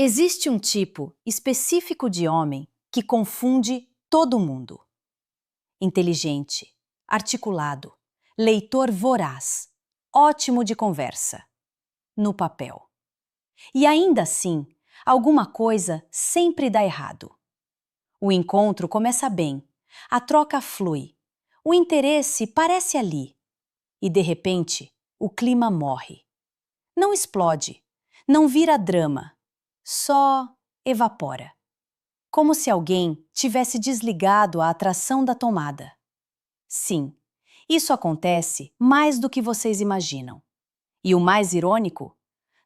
Existe um tipo específico de homem que confunde todo mundo. Inteligente, articulado, leitor voraz, ótimo de conversa. No papel. E ainda assim, alguma coisa sempre dá errado. O encontro começa bem, a troca flui, o interesse parece ali. E de repente, o clima morre. Não explode, não vira drama, só evapora. Como se alguém tivesse desligado a atração da tomada. Sim, isso acontece mais do que vocês imaginam. E o mais irônico?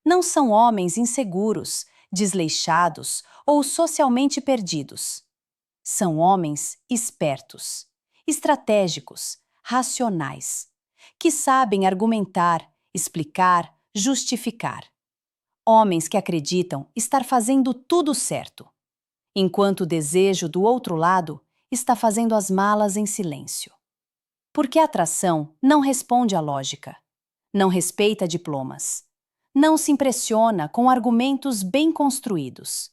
Não são homens inseguros, desleixados ou socialmente perdidos. São homens espertos, estratégicos, racionais, que sabem argumentar, explicar, justificar. Homens que acreditam estar fazendo tudo certo, enquanto o desejo do outro lado está fazendo as malas em silêncio. Porque a atração não responde à lógica, não respeita diplomas, não se impressiona com argumentos bem construídos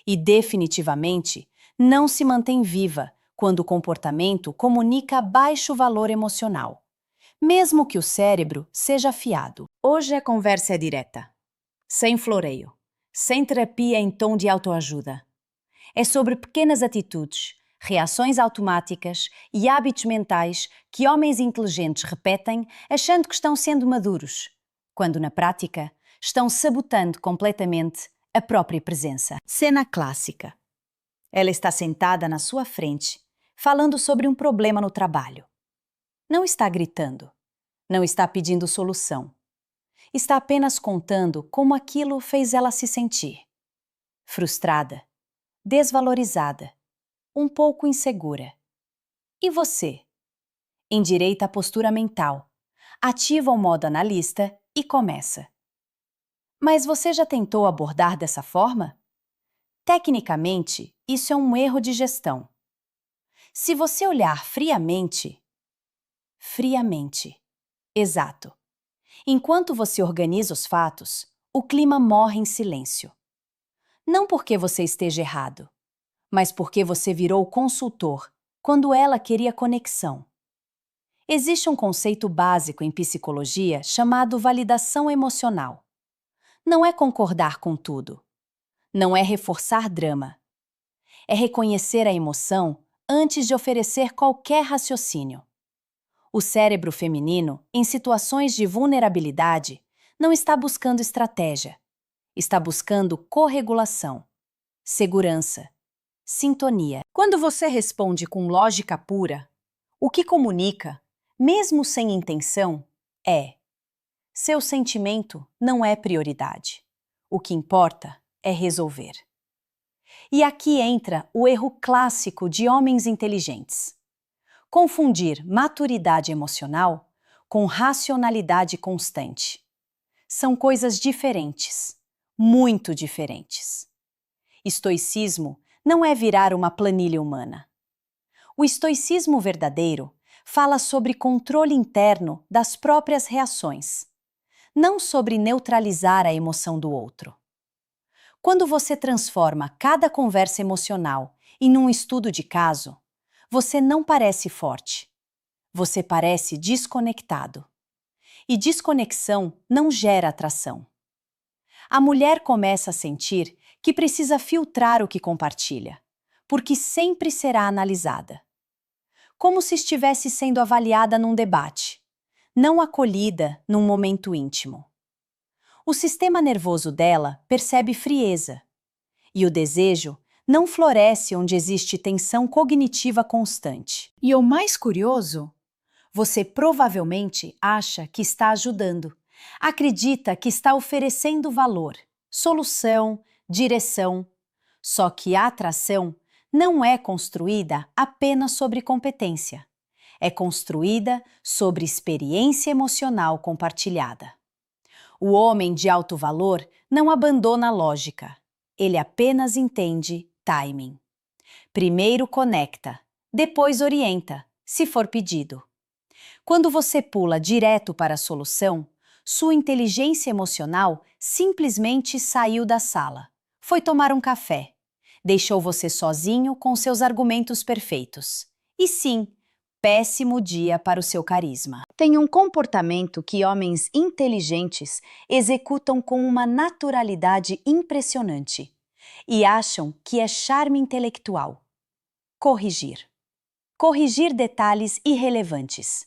e, definitivamente, não se mantém viva quando o comportamento comunica baixo valor emocional, mesmo que o cérebro seja afiado. Hoje a conversa é direta, sem floreio, sem terapia em tom de autoajuda. É sobre pequenas atitudes, reações automáticas e hábitos mentais que homens inteligentes repetem achando que estão sendo maduros, quando na prática estão sabotando completamente a própria presença. Cena clássica. Ela está sentada na sua frente, falando sobre um problema no trabalho. Não está gritando, não está pedindo solução. Está apenas contando como aquilo fez ela se sentir. Frustrada, desvalorizada, um pouco insegura. E você? Endireita a postura mental, ativa o modo analista e começa. Mas você já tentou abordar dessa forma? Tecnicamente, isso é um erro de gestão. Se você olhar friamente, exato. Enquanto você organiza os fatos, o clima morre em silêncio. Não porque você esteja errado, mas porque você virou consultor quando ela queria conexão. Existe um conceito básico em psicologia chamado validação emocional. Não é concordar com tudo. Não é reforçar drama. É reconhecer a emoção antes de oferecer qualquer raciocínio. O cérebro feminino, em situações de vulnerabilidade, não está buscando estratégia. Está buscando corregulação, segurança, sintonia. Quando você responde com lógica pura, o que comunica, mesmo sem intenção, é: seu sentimento não é prioridade. O que importa é resolver. E aqui entra o erro clássico de homens inteligentes: confundir maturidade emocional com racionalidade constante. São coisas diferentes, muito diferentes. Estoicismo não é virar uma planilha humana. O estoicismo verdadeiro fala sobre controle interno das próprias reações, não sobre neutralizar a emoção do outro. Quando você transforma cada conversa emocional em um estudo de caso, você não parece forte. Você parece desconectado. E desconexão não gera atração. A mulher começa a sentir que precisa filtrar o que compartilha, porque sempre será analisada. Como se estivesse sendo avaliada num debate, não acolhida num momento íntimo. O sistema nervoso dela percebe frieza, e o desejo não floresce onde existe tensão cognitiva constante. E o mais curioso? Você provavelmente acha que está ajudando, acredita que está oferecendo valor, solução, direção. Só que a atração não é construída apenas sobre competência. É construída sobre experiência emocional compartilhada. O homem de alto valor não abandona a lógica. Ele apenas entende timing. Primeiro conecta, depois orienta, se for pedido. Quando você pula direto para a solução, sua inteligência emocional simplesmente saiu da sala, Foi tomar um café. Deixou você sozinho com seus argumentos perfeitos. E sim, péssimo dia para o seu carisma. Tem um comportamento que homens inteligentes executam com uma naturalidade impressionante e acham que é charme intelectual. Corrigir. Corrigir detalhes irrelevantes.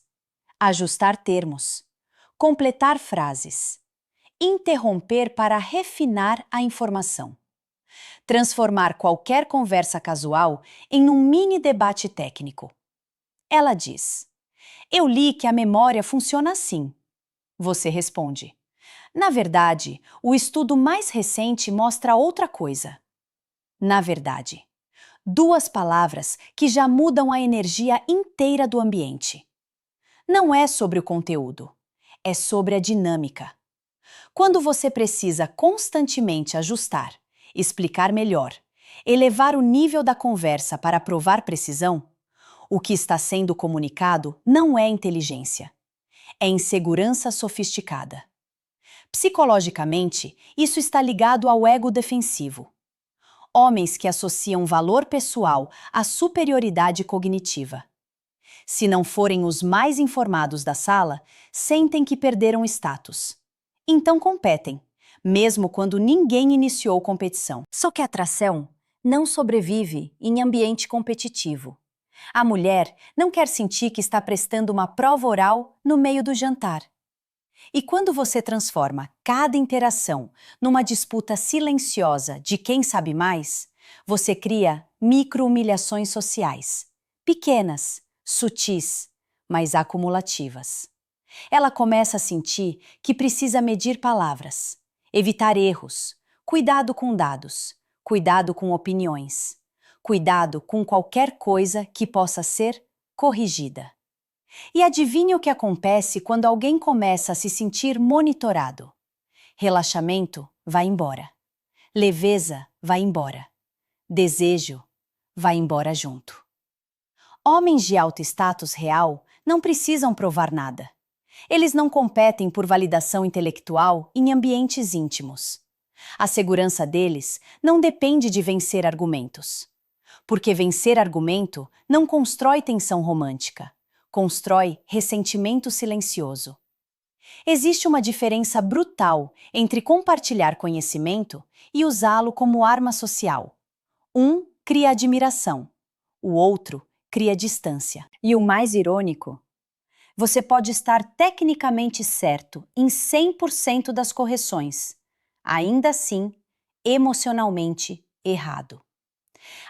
Ajustar termos. Completar frases. Interromper para refinar a informação. Transformar qualquer conversa casual em um mini debate técnico. Ela diz: "Eu li que a memória funciona assim." Você responde: "Na verdade, o estudo mais recente mostra outra coisa." Na verdade, duas palavras que já mudam a energia inteira do ambiente. Não é sobre o conteúdo, é sobre a dinâmica. Quando você precisa constantemente ajustar, explicar melhor, elevar o nível da conversa para provar precisão, o que está sendo comunicado não é inteligência, é insegurança sofisticada. Psicologicamente, isso está ligado ao ego defensivo. Homens que associam valor pessoal à superioridade cognitiva. Se não forem os mais informados da sala, sentem que perderam status. Então competem, mesmo quando ninguém iniciou competição. Só que a atração não sobrevive em ambiente competitivo. A mulher não quer sentir que está prestando uma prova oral no meio do jantar. E quando você transforma cada interação numa disputa silenciosa de quem sabe mais, você cria micro-humilhações sociais, pequenas, sutis, mas acumulativas. Ela começa a sentir que precisa medir palavras, evitar erros, cuidado com dados, cuidado com opiniões, cuidado com qualquer coisa que possa ser corrigida. E adivinhe o que acontece quando alguém começa a se sentir monitorado? Relaxamento vai embora. Leveza vai embora. Desejo vai embora junto. Homens de alto status real não precisam provar nada. Eles não competem por validação intelectual em ambientes íntimos. A segurança deles não depende de vencer argumentos. Porque vencer argumento não constrói tensão romântica, constrói ressentimento silencioso. Existe uma diferença brutal entre compartilhar conhecimento e usá-lo como arma social. Um cria admiração, o outro cria distância. E o mais irônico, você pode estar tecnicamente certo em 100% das correções, ainda assim, emocionalmente errado.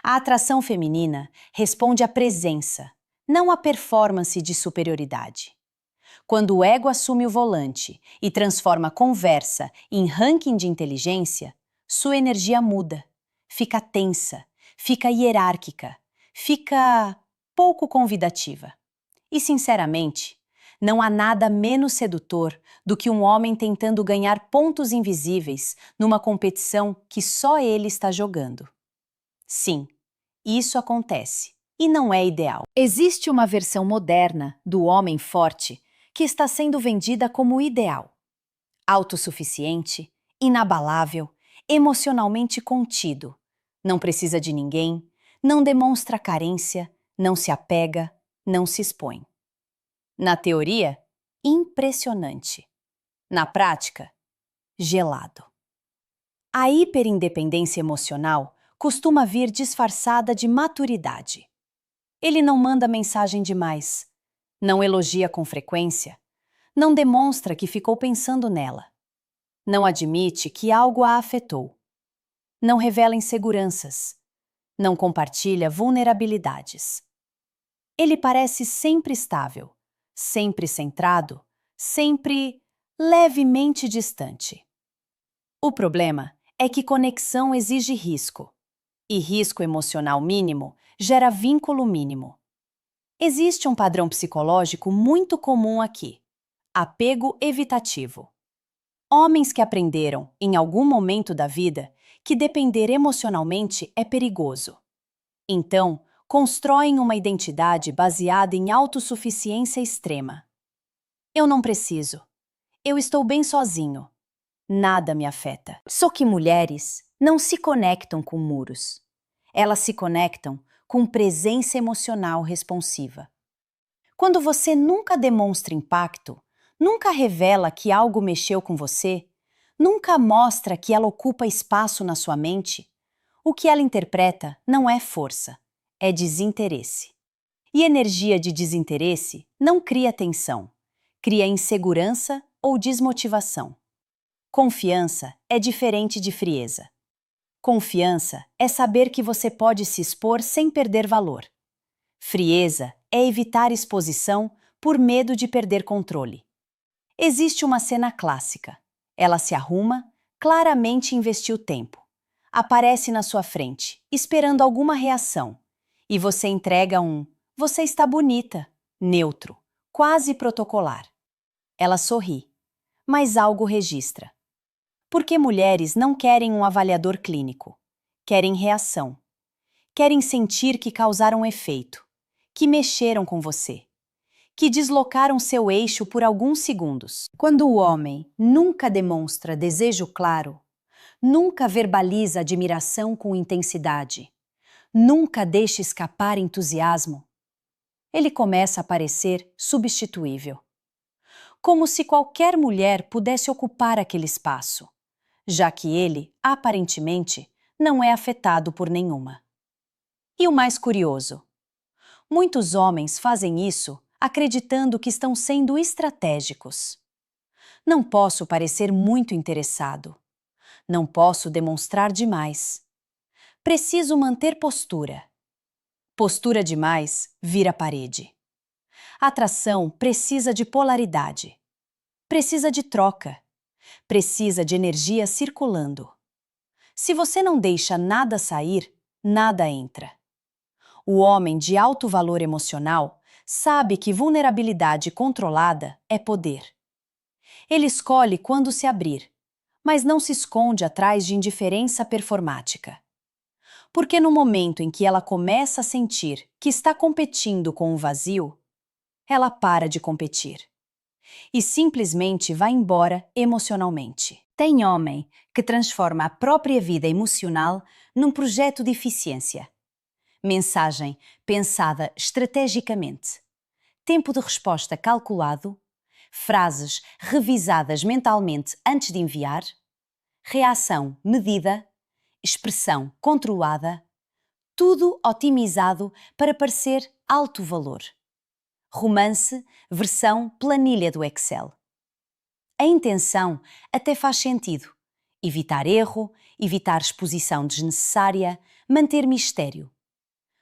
A atração feminina responde à presença, não à performance de superioridade. Quando o ego assume o volante e transforma a conversa em ranking de inteligência, sua energia muda, fica tensa, fica hierárquica, fica pouco convidativa. E, sinceramente, não há nada menos sedutor do que um homem tentando ganhar pontos invisíveis numa competição que só ele está jogando. Sim, isso acontece e não é ideal. Existe uma versão moderna do homem forte que está sendo vendida como ideal. Autossuficiente, inabalável, emocionalmente contido. Não precisa de ninguém, não demonstra carência, não se apega, não se expõe. Na teoria, impressionante. Na prática, gelado. A hiperindependência emocional costuma vir disfarçada de maturidade. Ele não manda mensagem demais, não elogia com frequência, não demonstra que ficou pensando nela, não admite que algo a afetou, não revela inseguranças, não compartilha vulnerabilidades. Ele parece sempre estável, sempre centrado, sempre levemente distante. O problema é que conexão exige risco, e risco emocional mínimo gera vínculo mínimo. Existe um padrão psicológico muito comum aqui: apego evitativo. Homens que aprenderam, em algum momento da vida, que depender emocionalmente é perigoso. Então, constroem uma identidade baseada em autossuficiência extrema. Eu não preciso. Eu estou bem sozinho. Nada me afeta. Só que mulheres não se conectam com muros. Elas se conectam com presença emocional responsiva. Quando você nunca demonstra impacto, nunca revela que algo mexeu com você, nunca mostra que ela ocupa espaço na sua mente, o que ela interpreta não é força, é desinteresse. E energia de desinteresse não cria tensão, cria insegurança ou desmotivação. Confiança é diferente de frieza. Confiança é saber que você pode se expor sem perder valor. Frieza é evitar exposição por medo de perder controle. Existe uma cena clássica. Ela se arruma, claramente investiu tempo. Aparece na sua frente, esperando alguma reação. E você entrega um "você está bonita", neutro, quase protocolar. Ela sorri, mas algo registra. Porque mulheres não querem um avaliador clínico. Querem reação. Querem sentir que causaram efeito, que mexeram com você, que deslocaram seu eixo por alguns segundos. Quando o homem nunca demonstra desejo claro, nunca verbaliza admiração com intensidade, nunca deixa escapar entusiasmo, ele começa a parecer substituível. Como se qualquer mulher pudesse ocupar aquele espaço, já que ele, aparentemente, não é afetado por nenhuma. E o mais curioso, muitos homens fazem isso acreditando que estão sendo estratégicos. Não posso parecer muito interessado. Não posso demonstrar demais. Preciso manter postura. Postura demais vira parede. Atração precisa de polaridade. Precisa de troca. Precisa de energia circulando. Se você não deixa nada sair, nada entra. O homem de alto valor emocional sabe que vulnerabilidade controlada é poder. Ele escolhe quando se abrir, mas não se esconde atrás de indiferença performática. Porque no momento em que ela começa a sentir que está competindo com o vazio, ela para de competir e simplesmente vai embora emocionalmente. Tem homem que transforma a própria vida emocional num projeto de eficiência. Mensagem pensada estrategicamente. Tempo de resposta calculado. Frases revisadas mentalmente antes de enviar. Reação medida. Expressão controlada. Tudo otimizado para parecer alto valor. Romance, versão planilha do Excel. A intenção até faz sentido. Evitar erro, evitar exposição desnecessária, manter mistério.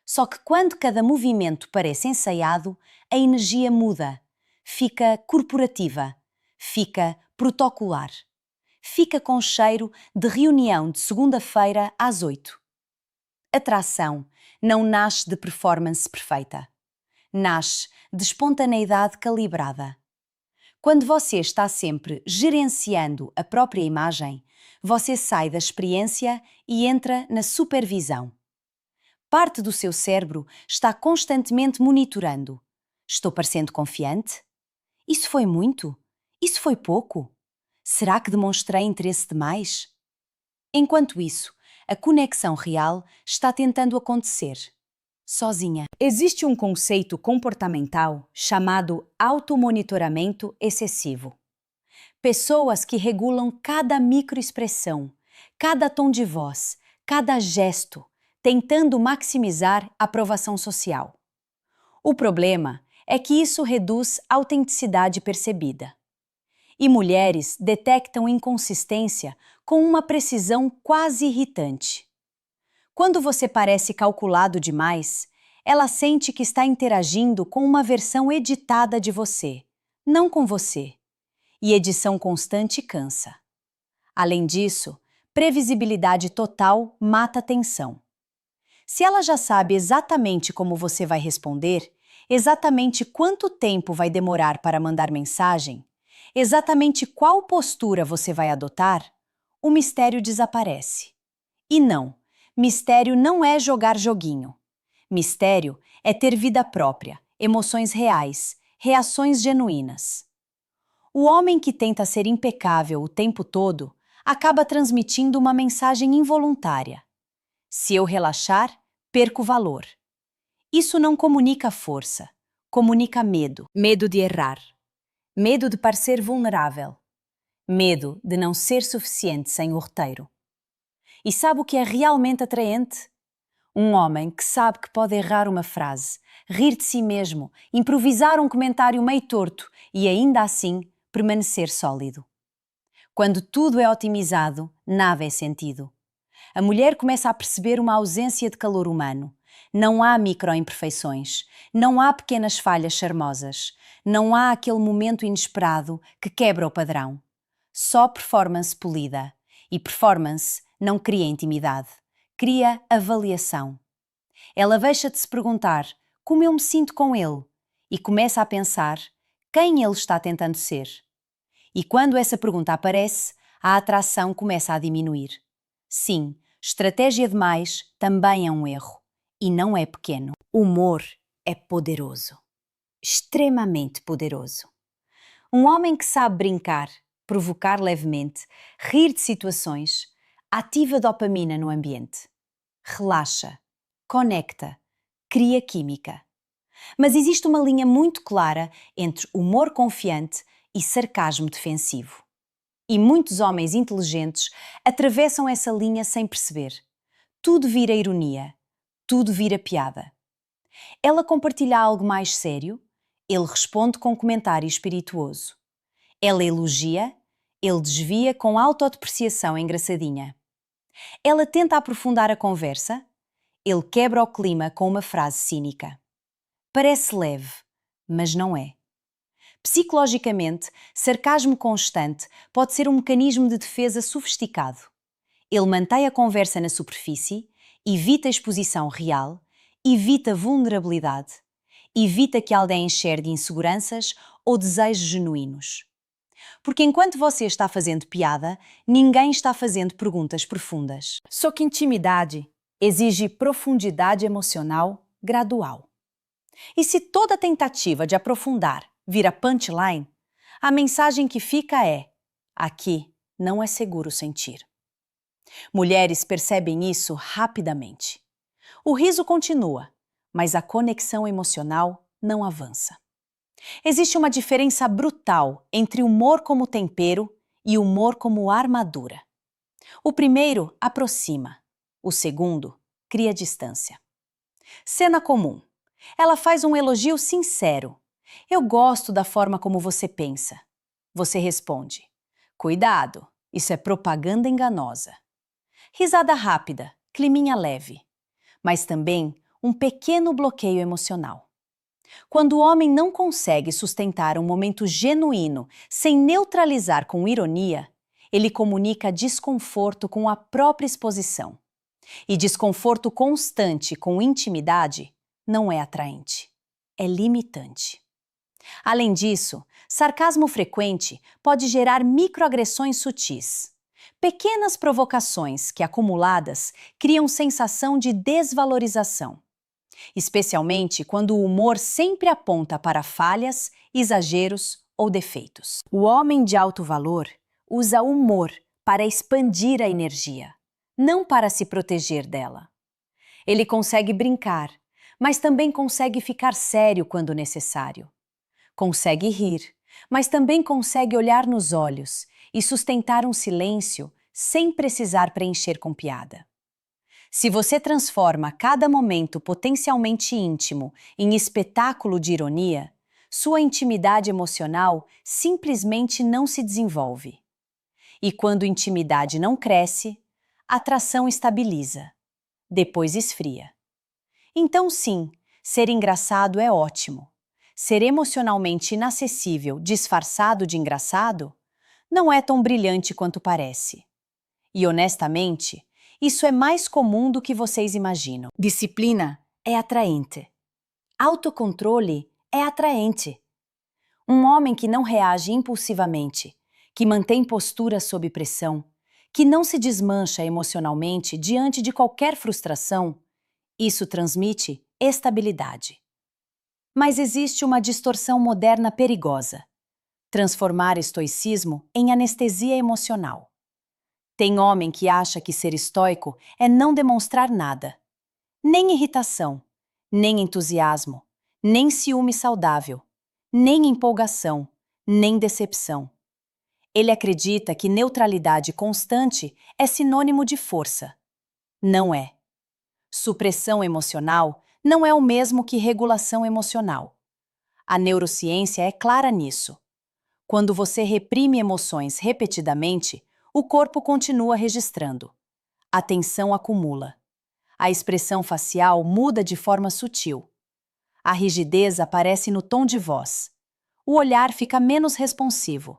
Só que quando cada movimento parece ensaiado, a energia muda, fica corporativa, fica protocolar, fica com cheiro de reunião de segunda-feira às 8. Atração não nasce de performance perfeita. Nasce de espontaneidade calibrada. Quando você está sempre gerenciando a própria imagem, você sai da experiência e entra na supervisão. Parte do seu cérebro está constantemente monitorando. Estou parecendo confiante? Isso foi muito? Isso foi pouco? Será que demonstrei interesse demais? Enquanto isso, a conexão real está tentando acontecer, sozinha. Existe um conceito comportamental chamado automonitoramento excessivo. Pessoas que regulam cada microexpressão, cada tom de voz, cada gesto, tentando maximizar a aprovação social. O problema é que isso reduz a autenticidade percebida. E mulheres detectam inconsistência com uma precisão quase irritante. Quando você parece calculado demais, ela sente que está interagindo com uma versão editada de você, não com você. E edição constante cansa. Além disso, previsibilidade total mata a tensão. Se ela já sabe exatamente como você vai responder, exatamente quanto tempo vai demorar para mandar mensagem, exatamente qual postura você vai adotar, o mistério desaparece. E não, mistério não é jogar joguinho. Mistério é ter vida própria, emoções reais, reações genuínas. O homem que tenta ser impecável o tempo todo acaba transmitindo uma mensagem involuntária. Se eu relaxar, perco valor. Isso não comunica força, comunica medo. Medo de errar. Medo de parecer vulnerável. Medo de não ser suficiente sem o roteiro. E sabe o que é realmente atraente? Um homem que sabe que pode errar uma frase, rir de si mesmo, improvisar um comentário meio torto e ainda assim permanecer sólido. Quando tudo é otimizado, nada é sentido. A mulher começa a perceber uma ausência de calor humano. Não há microimperfeições, não há pequenas falhas charmosas, não há aquele momento inesperado que quebra o padrão. Só performance polida. E performance não cria intimidade, cria avaliação. Ela deixa de se perguntar como eu me sinto com ele e começa a pensar quem ele está tentando ser. E quando essa pergunta aparece, a atração começa a diminuir. Sim, estratégia demais também é um erro. E não é pequeno. O humor é poderoso. Extremamente poderoso. Um homem que sabe brincar, provocar levemente, rir de situações, ativa dopamina no ambiente. Relaxa, conecta, cria química. Mas existe uma linha muito clara entre humor confiante e sarcasmo defensivo. E muitos homens inteligentes atravessam essa linha sem perceber. Tudo vira ironia, tudo vira piada. Ela compartilha algo mais sério, ele responde com comentário espirituoso. Ela elogia, ele desvia com autodepreciação engraçadinha. Ela tenta aprofundar a conversa, ele quebra o clima com uma frase cínica. Parece leve, mas não é. Psicologicamente, sarcasmo constante pode ser um mecanismo de defesa sofisticado. Ele mantém a conversa na superfície, evita a exposição real, evita vulnerabilidade, evita que alguém enxergue inseguranças ou desejos genuínos. Porque enquanto você está fazendo piada, ninguém está fazendo perguntas profundas. Só que intimidade exige profundidade emocional gradual. E se toda tentativa de aprofundar vira punchline, a mensagem que fica é: aqui não é seguro sentir. Mulheres percebem isso rapidamente. O riso continua, mas a conexão emocional não avança. Existe uma diferença brutal entre humor como tempero e humor como armadura. O primeiro aproxima, o segundo cria distância. Cena comum. Ela faz um elogio sincero. Eu gosto da forma como você pensa. Você responde: cuidado, isso é propaganda enganosa. Risada rápida, climinha leve, mas também um pequeno bloqueio emocional. Quando o homem não consegue sustentar um momento genuíno sem neutralizar com ironia, ele comunica desconforto com a própria exposição. E desconforto constante com intimidade não é atraente, é limitante. Além disso, sarcasmo frequente pode gerar microagressões sutis. Pequenas provocações que, acumuladas, criam sensação de desvalorização. Especialmente quando o humor sempre aponta para falhas, exageros ou defeitos. O homem de alto valor usa o humor para expandir a energia, não para se proteger dela. Ele consegue brincar, mas também consegue ficar sério quando necessário. Consegue rir, mas também consegue olhar nos olhos e sustentar um silêncio sem precisar preencher com piada. Se você transforma cada momento potencialmente íntimo em espetáculo de ironia, sua intimidade emocional simplesmente não se desenvolve. E quando intimidade não cresce, a atração estabiliza, depois esfria. Então sim, ser engraçado é ótimo. Ser emocionalmente inacessível, disfarçado de engraçado, não é tão brilhante quanto parece. E honestamente, isso é mais comum do que vocês imaginam. Disciplina é atraente. Autocontrole é atraente. Um homem que não reage impulsivamente, que mantém postura sob pressão, que não se desmancha emocionalmente diante de qualquer frustração, isso transmite estabilidade. Mas existe uma distorção moderna perigosa: transformar estoicismo em anestesia emocional. Tem homem que acha que ser estoico é não demonstrar nada. Nem irritação, nem entusiasmo, nem ciúme saudável, nem empolgação, nem decepção. Ele acredita que neutralidade constante é sinônimo de força. Não é. Supressão emocional não é o mesmo que regulação emocional. A neurociência é clara nisso. Quando você reprime emoções repetidamente, o corpo continua registrando. A tensão acumula. A expressão facial muda de forma sutil. A rigidez aparece no tom de voz. O olhar fica menos responsivo.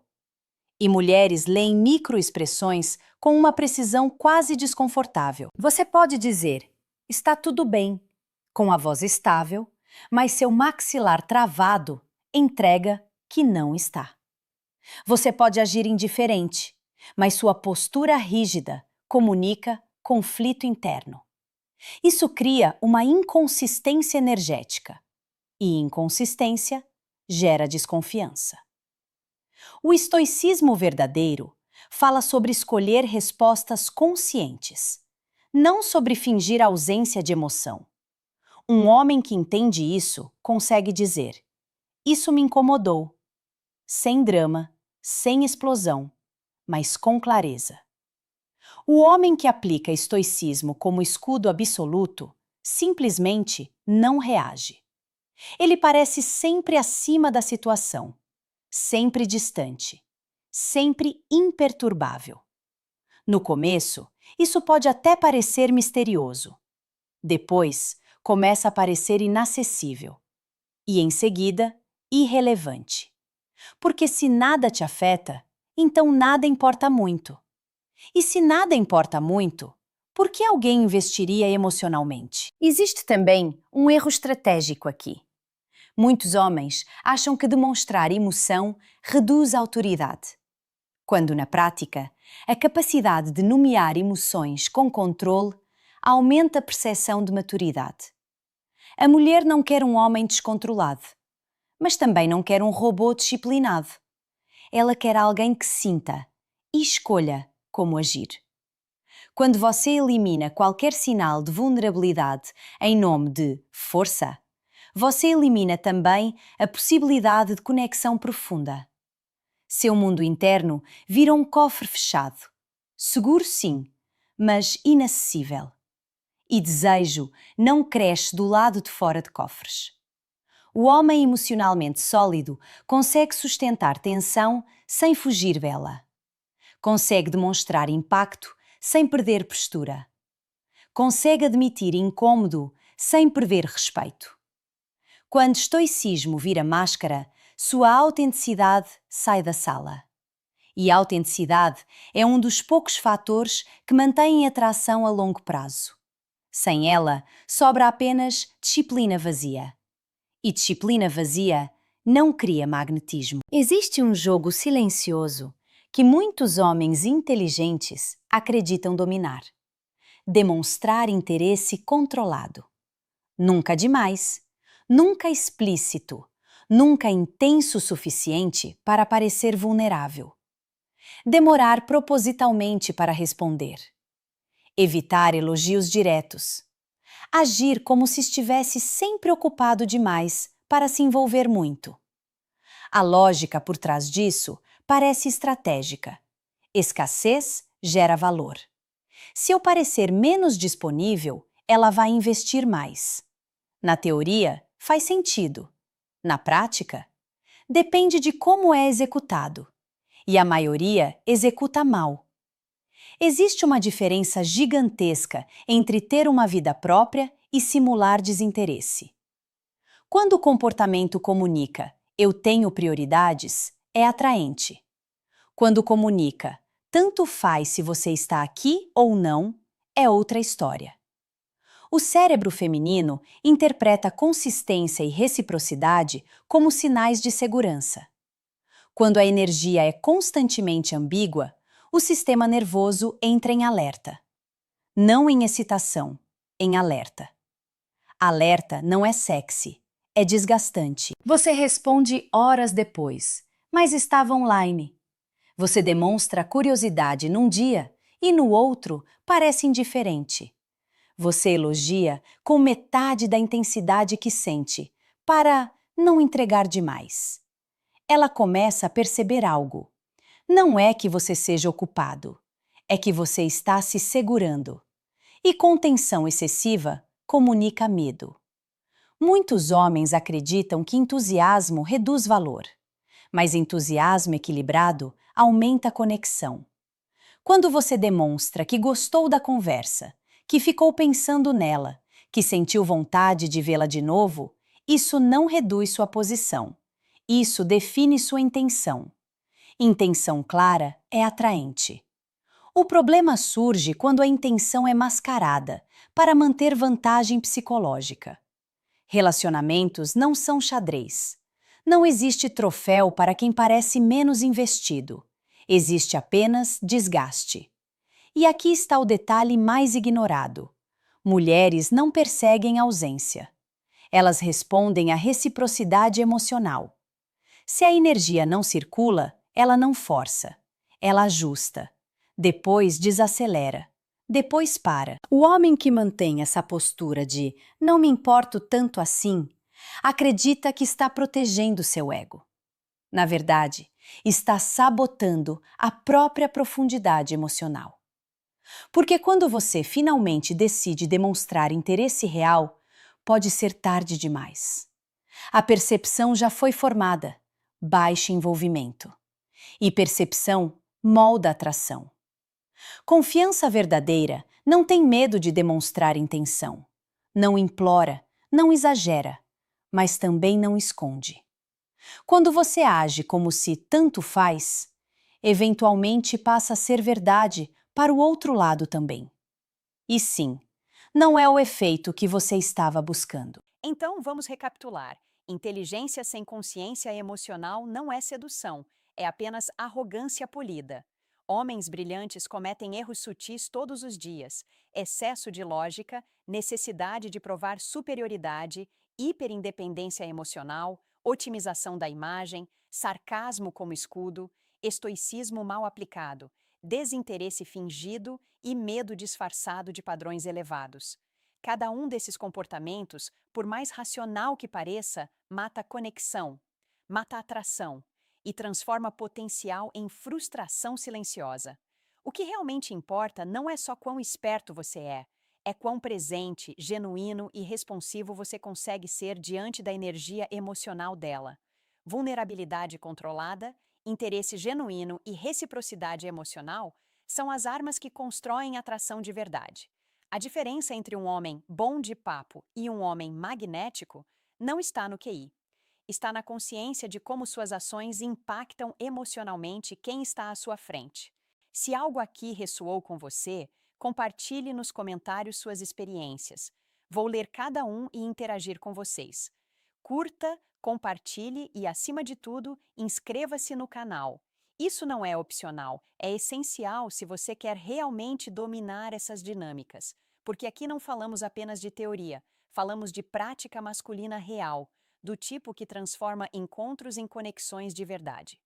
E mulheres leem microexpressões com uma precisão quase desconfortável. Você pode dizer, está tudo bem, com a voz estável, mas seu maxilar travado entrega que não está. Você pode agir indiferente, mas sua postura rígida comunica conflito interno. Isso cria uma inconsistência energética, e inconsistência gera desconfiança. O estoicismo verdadeiro fala sobre escolher respostas conscientes, não sobre fingir ausência de emoção. Um homem que entende isso consegue dizer: isso me incomodou, sem drama, sem explosão, mas com clareza. O homem que aplica estoicismo como escudo absoluto simplesmente não reage. Ele parece sempre acima da situação, sempre distante, sempre imperturbável. No começo, isso pode até parecer misterioso. Depois, começa a parecer inacessível. E, em seguida, irrelevante. Porque se nada te afeta, então nada importa muito. E se nada importa muito, por que alguém investiria emocionalmente? Existe também um erro estratégico aqui. Muitos homens acham que demonstrar emoção reduz a autoridade, quando, na prática, a capacidade de nomear emoções com controle aumenta a percepção de maturidade. A mulher não quer um homem descontrolado, mas também não quer um robô disciplinado. Ela quer alguém que sinta e escolha como agir. Quando você elimina qualquer sinal de vulnerabilidade em nome de força, você elimina também a possibilidade de conexão profunda. Seu mundo interno vira um cofre fechado. Seguro sim, mas inacessível. E desejo não cresce do lado de fora de cofres. O homem emocionalmente sólido consegue sustentar tensão sem fugir dela. Consegue demonstrar impacto sem perder postura. Consegue admitir incômodo sem perder respeito. Quando estoicismo vira máscara, sua autenticidade sai da sala. E a autenticidade é um dos poucos fatores que mantêm atração a longo prazo. Sem ela, sobra apenas disciplina vazia. E disciplina vazia não cria magnetismo. Existe um jogo silencioso que muitos homens inteligentes acreditam dominar. Demonstrar interesse controlado. Nunca demais, nunca explícito, nunca intenso o suficiente para parecer vulnerável. Demorar propositalmente para responder. Evitar elogios diretos. Agir como se estivesse sempre ocupado demais para se envolver muito. A lógica por trás disso parece estratégica. Escassez gera valor. Se eu parecer menos disponível, ela vai investir mais. Na teoria, faz sentido. Na prática, depende de como é executado. E a maioria executa mal. Existe uma diferença gigantesca entre ter uma vida própria e simular desinteresse. Quando o comportamento comunica "eu tenho prioridades", é atraente. Quando comunica "tanto faz se você está aqui ou não", é outra história. O cérebro feminino interpreta consistência e reciprocidade como sinais de segurança. Quando a energia é constantemente ambígua, o sistema nervoso entra em alerta. Não em excitação, em alerta. Alerta não é sexy, é desgastante. Você responde horas depois, mas estava online. Você demonstra curiosidade num dia e no outro parece indiferente. Você elogia com metade da intensidade que sente, para não entregar demais. Ela começa a perceber algo. Não é que você seja ocupado, é que você está se segurando. E contenção excessiva comunica medo. Muitos homens acreditam que entusiasmo reduz valor, mas entusiasmo equilibrado aumenta a conexão. Quando você demonstra que gostou da conversa, que ficou pensando nela, que sentiu vontade de vê-la de novo, isso não reduz sua posição. Isso define sua intenção. Intenção clara é atraente. O problema surge quando a intenção é mascarada para manter vantagem psicológica. Relacionamentos não são xadrez. Não existe troféu para quem parece menos investido. Existe apenas desgaste. E aqui está o detalhe mais ignorado. Mulheres não perseguem a ausência. Elas respondem à reciprocidade emocional. Se a energia não circula, ela não força. Ela ajusta. Depois desacelera. Depois para. O homem que mantém essa postura de não me importo tanto assim, acredita que está protegendo seu ego. Na verdade, está sabotando a própria profundidade emocional. Porque quando você finalmente decide demonstrar interesse real, pode ser tarde demais. A percepção já foi formada, baixo envolvimento. E percepção molda a atração. Confiança verdadeira não tem medo de demonstrar intenção. Não implora, não exagera, mas também não esconde. Quando você age como se tanto faz, eventualmente passa a ser verdade para o outro lado também. E sim, não é o efeito que você estava buscando. Então, vamos recapitular. Inteligência sem consciência emocional não é sedução, é apenas arrogância polida. Homens brilhantes cometem erros sutis todos os dias: excesso de lógica, necessidade de provar superioridade, hiperindependência emocional, otimização da imagem, sarcasmo como escudo, estoicismo mal aplicado, desinteresse fingido e medo disfarçado de padrões elevados. Cada um desses comportamentos, por mais racional que pareça, mata a conexão, mata a atração e transforma potencial em frustração silenciosa. O que realmente importa não é só quão esperto você é quão presente, genuíno e responsivo você consegue ser diante da energia emocional dela. Vulnerabilidade controlada, interesse genuíno e reciprocidade emocional são as armas que constroem atração de verdade. A diferença entre um homem bom de papo e um homem magnético não está no QI. Está na consciência de como suas ações impactam emocionalmente quem está à sua frente. Se algo aqui ressoou com você, compartilhe nos comentários suas experiências. Vou ler cada um e interagir com vocês. Curta, compartilhe e, acima de tudo, inscreva-se no canal. Isso não é opcional, é essencial se você quer realmente dominar essas dinâmicas. Porque aqui não falamos apenas de teoria, falamos de prática masculina real, do tipo que transforma encontros em conexões de verdade.